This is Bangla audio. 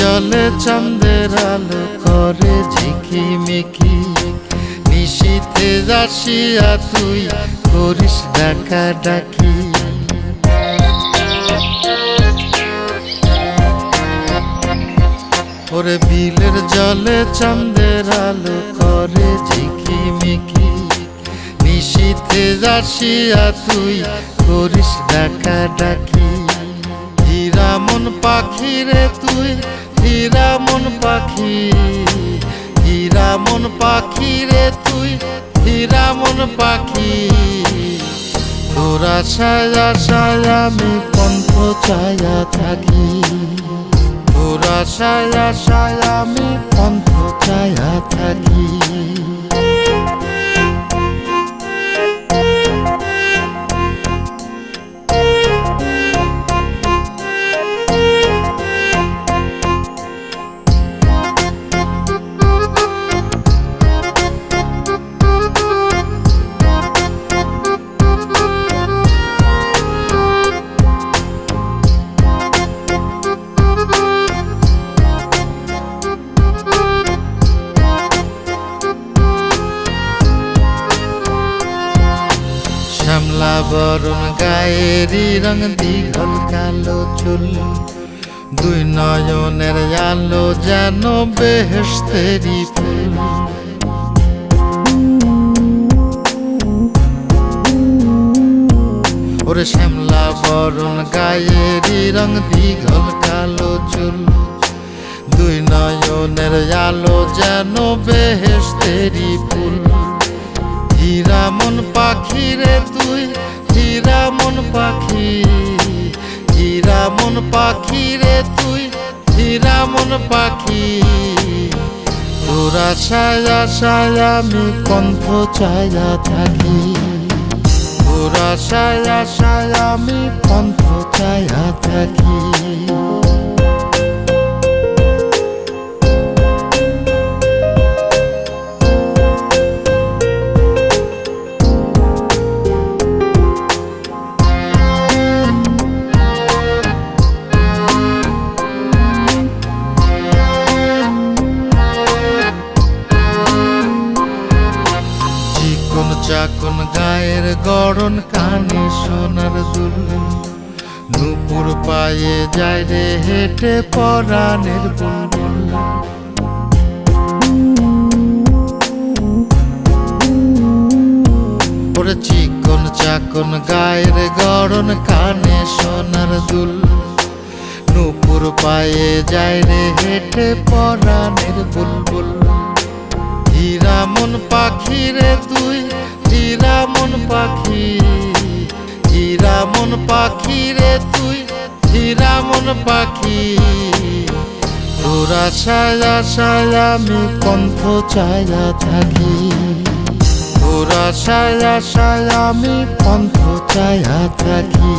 জলে চাঁদের আলো করে ঝিকিমিকি, নিশীথে আসিয়া তুই করিস ডাকা ডাকি। ওরে বিলের জলে চাঁদের আলো করে ঝিকিমিকি, নিশীথে আসিয়া তুই করিস ডাকা ডাকি। হীরা মন পাখি রে তুই, হীরা মন পাখি, হীরা মন পাখি রে তুই, হীরা মন পাখি। তোর আশায় আশায় আমি কণ্ঠ চায়া থাকি, তোর আশায় আশায় আমি কণ্ঠ চায়া থাকি। শ্যামলা বরণ গায়েরই রং, দীঘল কালো চুল, দুই নয়নের আলো যেন বেহেশতেরি ফুল। ওরে শ্যামলা বরণ গায়েরই রং, দীঘল কালো চুল, দুই নয়নের আলো যেন বেহেশতেরি ফুল। হীরা মন পাখি রে তুই, হীরা মন পাখি, হীরা মন পাখি রে তুই, হীরা মন পাখি। তোর আশায় আশায় আমি কণ্ঠ চায়া থাকি, তোর আশায় আশায় আমি কণ্ঠ চায়া থাকি। চাকন গায়ের গড়ন, কানে সোনার দুল, নূপুর পায়ে যায় রে হেঁটে পরাণের বুলবুল। ওরে চিকন চাকন গায়ের গড়ন, কানে সোনার দুল, নূপুর পায়ে যায় রে হেঁটে পরাণের বুলবুল। হীরা মন পাখি রে তুই, হীরা মন পাখি, হীরা মন পাখি রে তুই, হীরা মন পাখি। তোর আশায় আশায় আমি কণ্ঠ চায়া থাকি, তোর আশায় আশায় আমি কণ্ঠ চায়া থাকি।